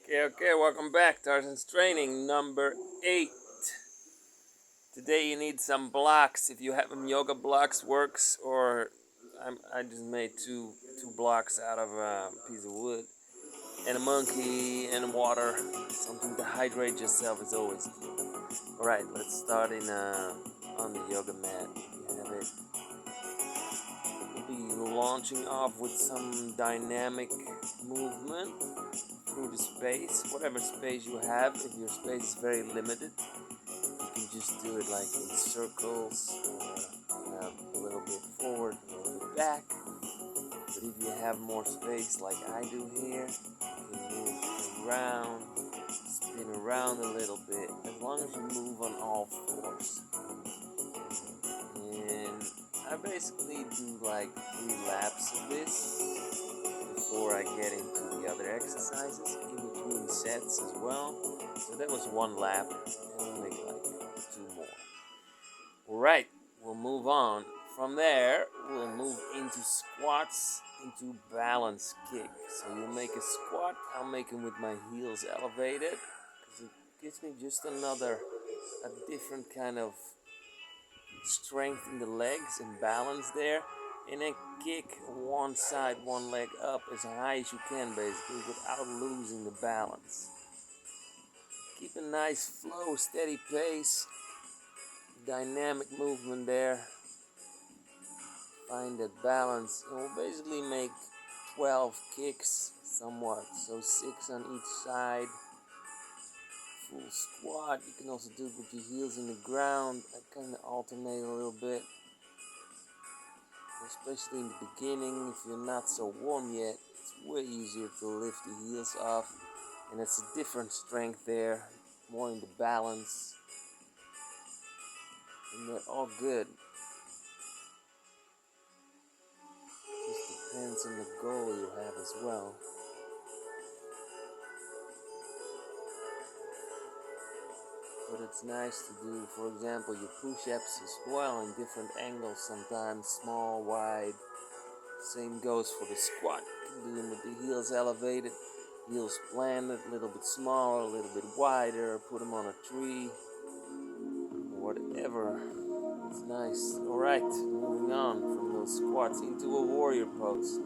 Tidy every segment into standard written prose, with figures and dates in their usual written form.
Okay, welcome back. Tarzan's training number 8. Today you need some blocks. If you have them, yoga blocks works, or I just made two blocks out of a piece of wood. And a monkey and water. Something to hydrate yourself is always good. Alright, let's start on the yoga mat. You have it. We'll be launching off with some dynamic movement through the space, whatever space you have. If your space is very limited, you can just do it like in circles, or a little bit forward, a little bit back. But if you have more space like I do here, you can move around, spin around a little bit, as long as you move on all fours. And I basically do like 3 laps of this before I get into the other exercises, in between sets as well. So that was 1 lap, and we'll make like 2 more. Alright, we'll move on. From there, we'll move into squats, into balance kick. So you make a squat, I'll make it with my heels elevated, because it gives me just a different kind of strength in the legs and balance there. And then kick one side, one leg up as high as you can, basically, without losing the balance. Keep a nice flow, steady pace, dynamic movement there. Find that balance, and we'll basically make 12 kicks somewhat, so 6 on each side. Full squat, you can also do it with your heels in the ground. I kind of alternate a little bit, especially in the beginning. If you're not so warm yet, it's way easier to lift the heels off, and it's a different strength there, more in the balance, and they're all good. Just depends on the goal you have as well. But it's nice to do, for example, your push-ups as well in different angles sometimes, small, wide. Same goes for the squat. You can do them with the heels elevated, heels planted, a little bit smaller, a little bit wider, put them on a tree, whatever. It's nice. Alright, moving on from those squats into a warrior pose.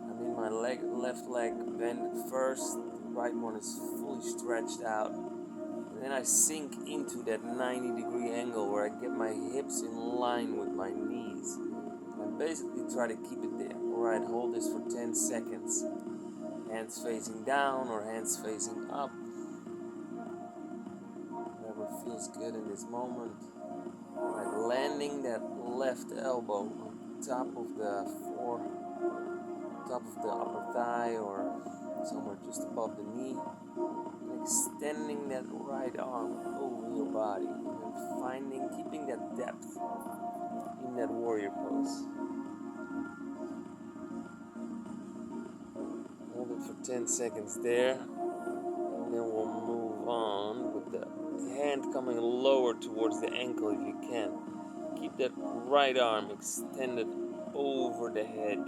I'm in my left leg bent first, the right one is fully stretched out. And then I sink into that 90-degree angle where I get my hips in line with my knees. And I basically try to keep it there. Alright, hold this for 10 seconds. Hands facing down or hands facing up. Whatever feels good in this moment. Alright, landing that left elbow on top of the upper thigh or somewhere just above the knee. Extending that right arm over your body and keeping that depth in that warrior pose. Hold it for 10 seconds there, and then we'll move on with the hand coming lower towards the ankle if you can. Keep that right arm extended over the head.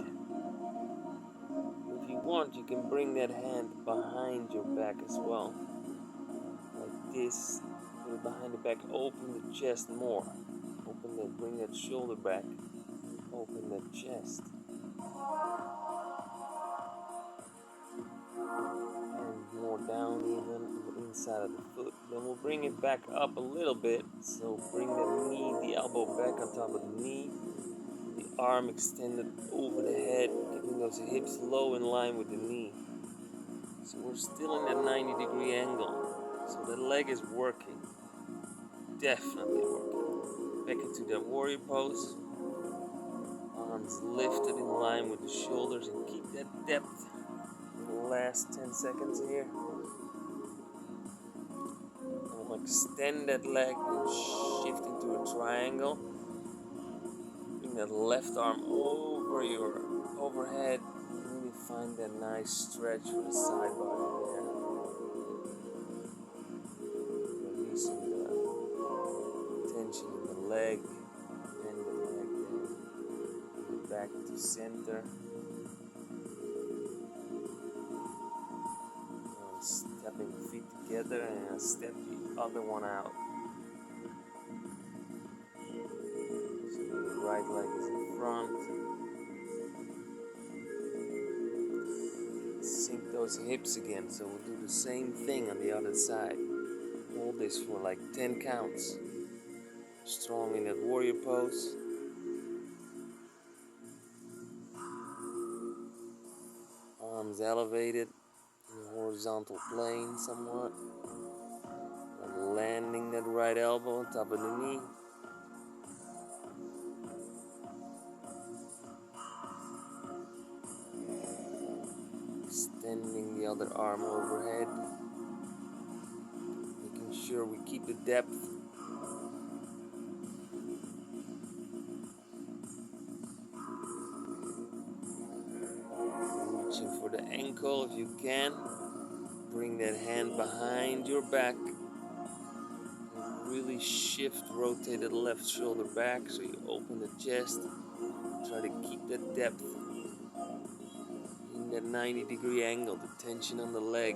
If you want, you can bring that hand behind your back as well. Like this, put it behind the back, open the chest more. Bring that shoulder back, open that chest. And more down even, inside of the foot. Then we'll bring it back up a little bit. So bring the knee, the elbow back on top of the knee. The arm extended over the head, keeping those hips low in line with the knee. So we're still in that 90-degree angle. So the leg is working, definitely working. Back into that warrior pose. Arms lifted in line with the shoulders and keep that depth in the last 10 seconds here. And we'll extend that leg and shift into a triangle. Bring that left arm over your overhead. And really find that nice stretch for the side body there. Releasing the tension in the leg and the leg there. Back to center. together and step the other one out. So the right leg is in front. Sink those hips again, so we'll do the same thing on the other side. Hold this for like 10 counts. Strong in that warrior pose. Arms elevated in the horizontal plane somewhat. And landing that right elbow on top of the knee. Extending the other arm overhead. Making sure we keep the depth. Reaching for the ankle if you can. Bring that hand behind your back. And really shift, rotate the left shoulder back so you open the chest. Try to keep that depth in that 90-degree angle, the tension on the leg.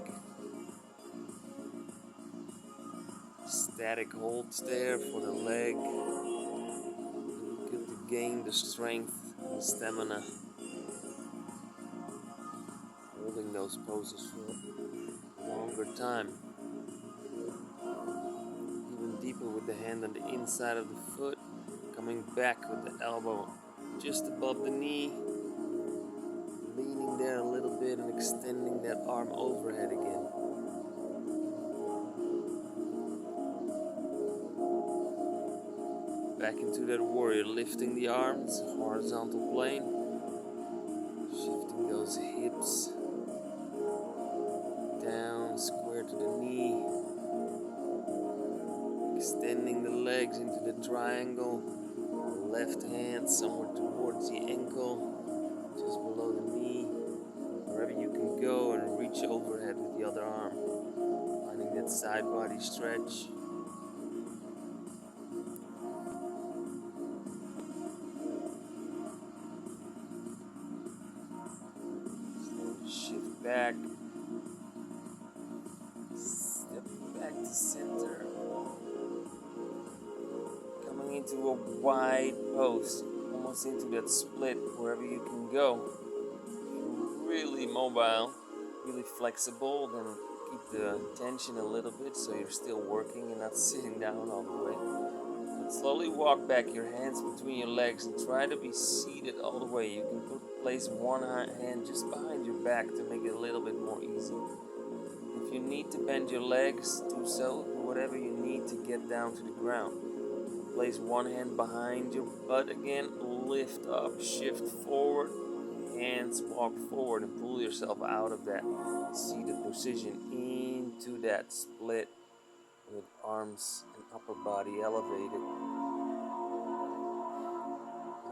Static holds there for the leg. Good to gain the strength and the stamina. Holding those poses for a longer time. Even deeper with the hand on the inside of the foot. Coming back with the elbow just above the knee. Leaning there a little bit and extending that arm overhead again. Back into that warrior, lifting the arms, horizontal plane. Shifting those hips down, square to the knee. Extending the legs into the triangle. Left hand somewhere towards the ankle, just below the knee. Wherever you can go and reach overhead with the other arm. Finding that side body stretch. Shift back. Step back to center. Coming into a wide pose. Almost into that split wherever you can go. Really mobile, really flexible, then keep the tension a little bit so you're still working and not sitting down all the way. But slowly walk back, your hands between your legs, and try to be seated all the way. You can place one hand just behind your back to make it a little bit more easy. If you need to bend your legs, do so. Do whatever you need to get down to the ground. Place one hand behind your butt again, lift up, shift forward, hands walk forward and pull yourself out of that seated position into that split with arms and upper body elevated.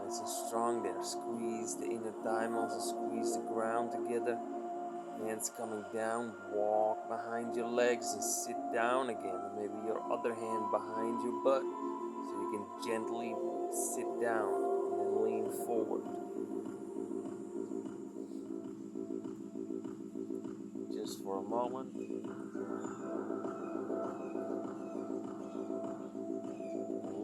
Nice and strong there. Squeeze the inner thigh muscles, squeeze the ground together. Hands coming down, walk behind your legs and sit down again. Maybe your other hand behind your butt so you can gently sit down and then lean forward. Just for a moment.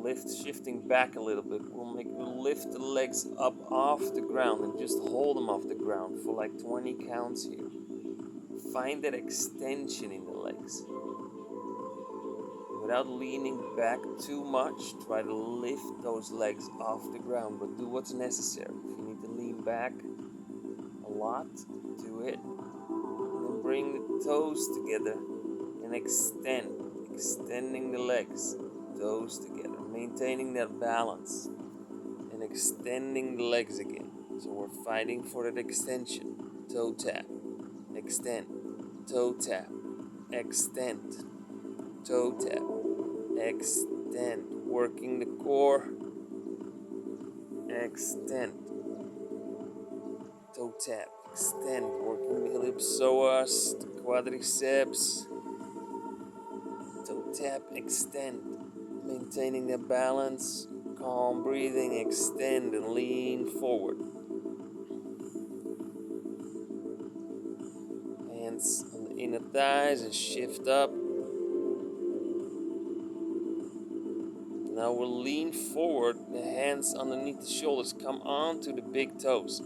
Lift, shifting back a little bit. We'll lift the legs up off the ground and just hold them off the ground for like 20 counts here. Find that extension in the legs. Without leaning back too much, try to lift those legs off the ground, but do what's necessary. If you need to lean back a lot, do it. Then bring the toes together and extend, extending the legs, toes together, maintaining that balance and extending the legs again. So we're fighting for that extension. Toe tap, extend, toe tap, extend, toe tap, extend, working the core, extend, toe tap, extend, working the ellipsoas, the quadriceps, toe tap, extend, maintaining the balance, calm breathing, extend and lean forward. Hands on the inner thighs and shift up, Now we'll lean forward, the hands underneath the shoulders come onto the big toes.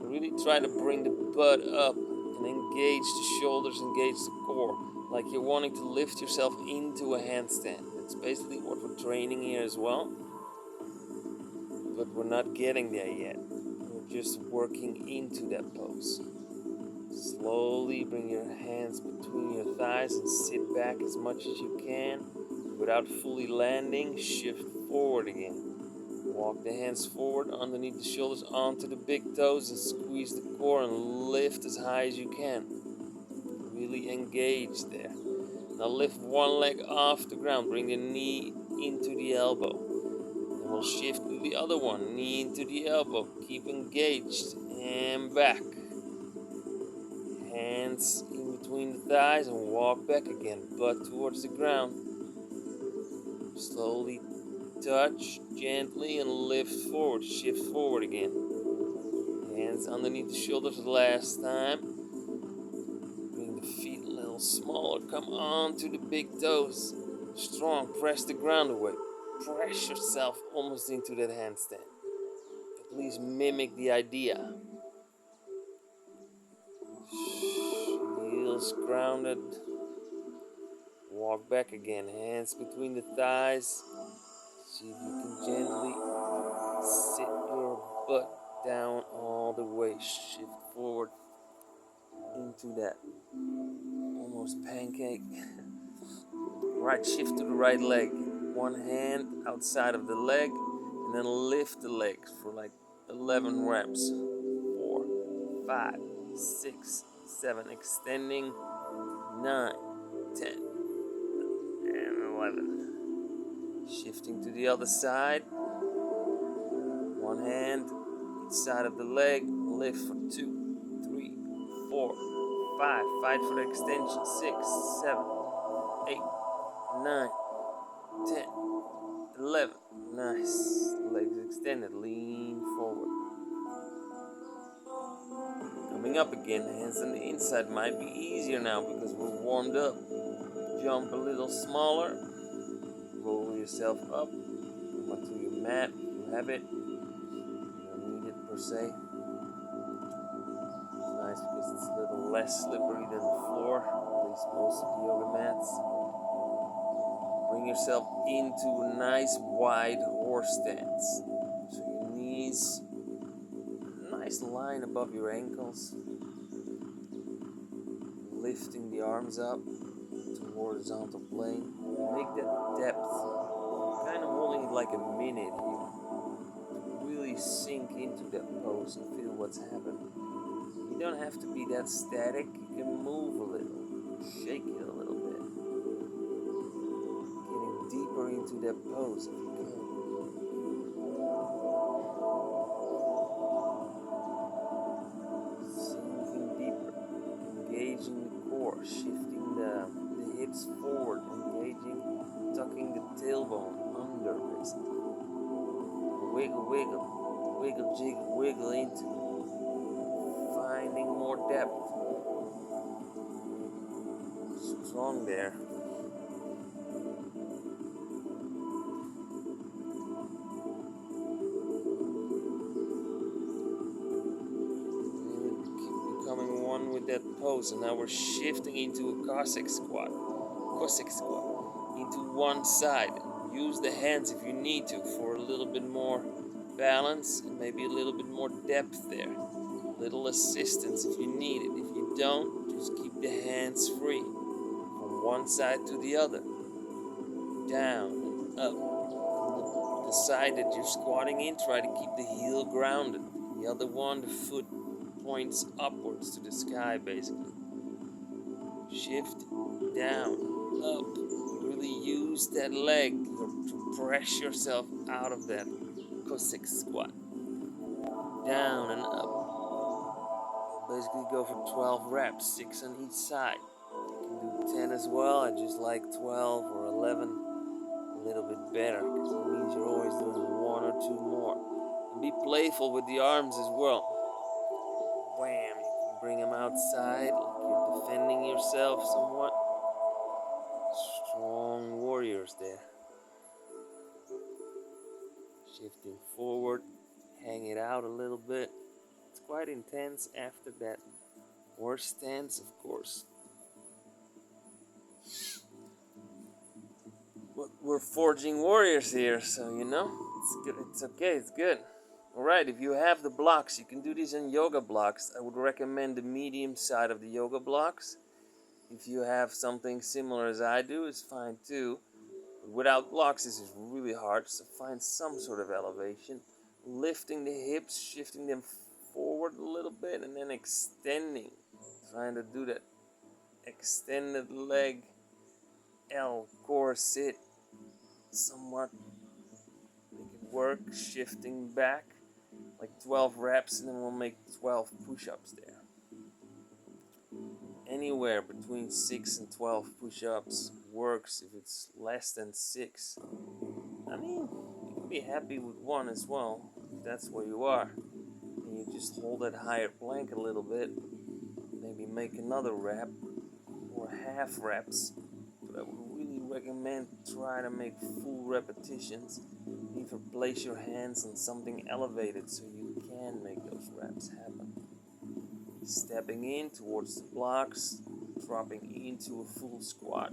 Really try to bring the butt up and engage the shoulders, engage the core, like you're wanting to lift yourself into a handstand. That's basically what we're training here as well. But we're not getting there yet. We're just working into that pose. Slowly bring your hands between your thighs and sit back as much as you can. Without fully landing, shift forward again. Walk the hands forward underneath the shoulders onto the big toes and squeeze the core and lift as high as you can. Really engage there. Now lift one leg off the ground. Bring the knee into the elbow. And we'll shift to the other one. Knee into the elbow. Keep engaged. And back. Hands in between the thighs and walk back again. Butt towards the ground. Slowly touch gently and lift forward. Shift forward again. Hands underneath the shoulders last time. Bring the feet a little smaller. Come on to the big toes. Strong. Press the ground away. Press yourself almost into that handstand. At least mimic the idea. Heels grounded. Walk back again. Hands between the thighs. See if you can gently sit your butt down all the way. Shift forward into that almost pancake. Right shift to the right leg. One hand outside of the leg and then lift the legs for like 11 reps. 4, 5, 6, 7, extending 9, 10, and 11. Shifting to the other side. One hand each side of the leg. Lift for 2, 3, 4, 5. Fight for the extension. 6, 7, 8, 9, 10, 11. Nice. Legs extended. Lean forward. Coming up again. Hands on the inside. Might be easier now because we're warmed up. Jump a little smaller. Roll yourself up. Come onto your mat if you have it. You don't need it per se. It's nice because it's a little less slippery than the floor. At least most of the yoga mats. Bring yourself into a nice wide horse stance. So your knees, nice line above your ankles. Lifting the arms up to horizontal plane. Make that depth. Kind of holding it like a minute here. Really sink into that pose and feel what's happening. You don't have to be that static. You can move a little. Shake it a little bit. Deeper into that pose if you can. Sinking deeper, engaging the core, shifting the hips forward, engaging, tucking the tailbone under basically. Wiggle, wiggle, wiggle, jiggle, wiggle into it. Finding more depth. Strong there. With that pose, and now we're shifting into a Cossack squat, into one side. Use the hands if you need to for a little bit more balance and maybe a little bit more depth there. Little assistance if you need it. If you don't, just keep the hands free from one side to the other, down and up. The side that you're squatting in, try to keep the heel grounded. The other one, the foot points upwards to the sky basically. Shift down, up. Really use that leg to press yourself out of that Cossack squat. Down and up. You'll basically go for 12 reps, 6 on each side. You can do 10 as well. I just like 12 or 11 a little bit better because it means you're always doing 1 or 2 more. And be playful with the arms as well. Wham, you can bring them outside like you're defending yourself somewhat. Strong warriors there. Shifting forward, hang it out a little bit. It's quite intense after that horse stance, of course. But we're forging warriors here, so it's good. It's okay. It's good. All right. If you have the blocks, you can do these in yoga blocks. I would recommend the medium side of the yoga blocks. If you have something similar as I do, it's fine too. But without blocks, this is really hard. So find some sort of elevation, lifting the hips, shifting them forward a little bit, and then extending. Trying to do that extended leg L core sit somewhat. Make it work, shifting back like 12 reps, and then we'll make 12 push-ups there. Anywhere between 6 and 12 push-ups works. If it's less than 6, I mean, you can be happy with 1 as well, if that's where you are. And you just hold that higher plank a little bit, maybe make another rep or half reps. But I would really recommend try to make full repetitions. Either place your hands on something elevated so you can make those reps happen. Stepping in towards the blocks, dropping into a full squat.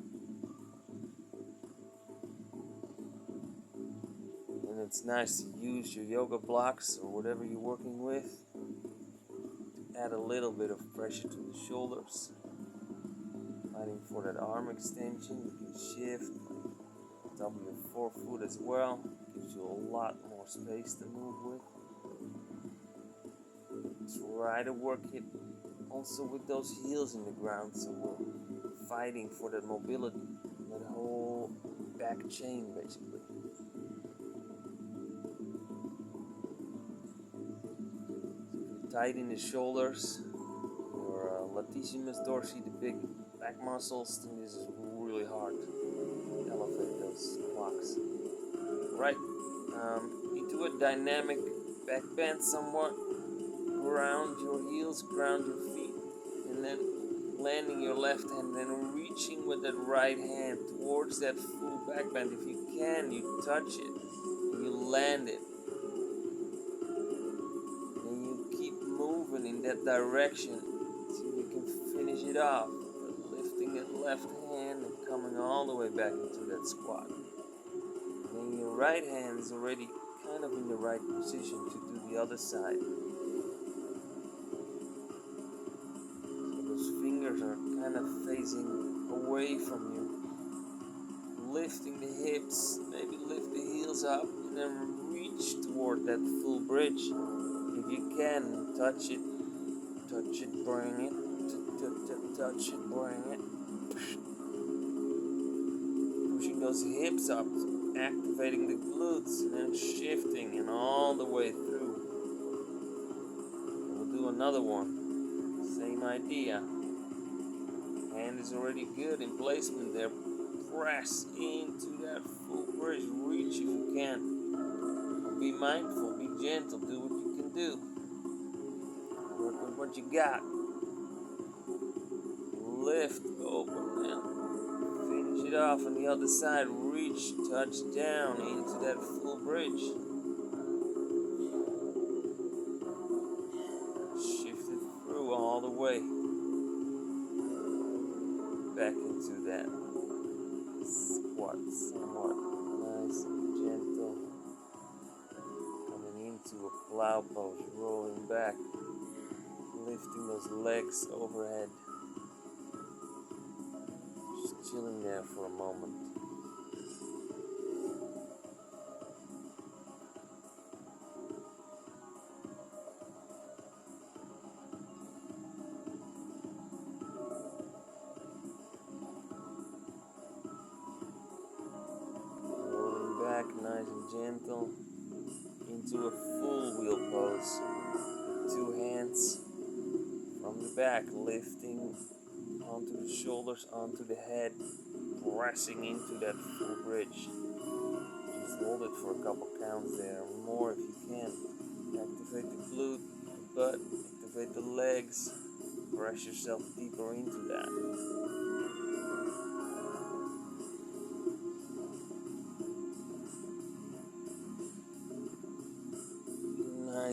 And it's nice to use your yoga blocks or whatever you're working with to add a little bit of pressure to the shoulders. Fighting for that arm extension, you can shift on top of your forefoot as well. Gives you a lot more space to move with. Try to work it also with those heels in the ground, so we're fighting for that mobility, that whole back chain basically. So if you're tight in the shoulders, your latissimus dorsi, the big back muscles, then this is really hard to elevate those blocks. Right, you do a dynamic back bend somewhat. Ground your heels, ground your feet, and then landing your left hand, then reaching with that right hand towards that full back bend. If you can, you touch it, and you land it, and you keep moving in that direction so you can finish it off, lifting that left hand and coming all the way back into that squat. And then your right hand is already kind of in the right position to do the other side. Are kind of facing away from you, lifting the hips, maybe lift the heels up, and then reach toward that full bridge. If you can, touch it, bring it, touch it, bring it, pushing those hips up, activating the glutes, and then shifting and all the way through. And we'll do another one, same idea. Hand is already good in placement there. Press into that full bridge. Reach if you can. Be mindful, be gentle, do what you can do. Work with what you got. Lift, open now. Finish it off on the other side. Reach, touch down into that full bridge. Shift it through all the way. Back into that squat, somewhat nice and gentle. Coming into a plow pose, rolling back, lifting those legs overhead. Just chilling there for a moment. Nice and gentle into a full wheel pose. 2 hands from the back, lifting onto the shoulders, onto the head, pressing into that full bridge. Just hold it for a couple counts there, more if you can. Activate the glute, the butt, activate the legs, press yourself deeper into that.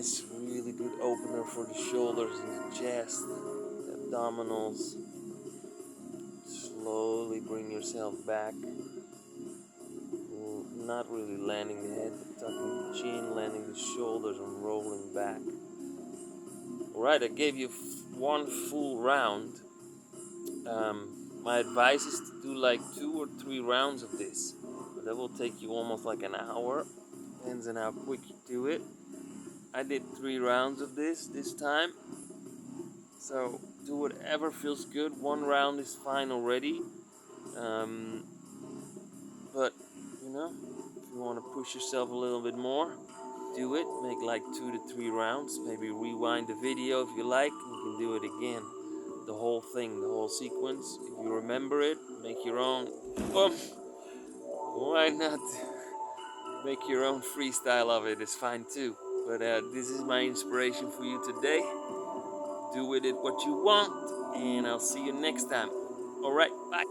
nice, really good opener for the shoulders and the chest, the abdominals. Slowly bring yourself back. Not really landing the head, but tucking the chin, landing the shoulders and rolling back. Alright, I gave you one full round. My advice is to do like 2 or 3 rounds of this. But that will take you almost like an hour. Depends on how quick you do it. I did 3 rounds of this time. So do whatever feels good. 1 round is fine already. But you know, if you want to push yourself a little bit more, do it. Make like 2 to 3 rounds. Maybe rewind the video if you like. You can do it again. The whole thing, the whole sequence. If you remember it, make your own. Why not make your own freestyle of it? It's fine too. But this is my inspiration for you today. Do with it what you want, and I'll see you next time. Alright, bye.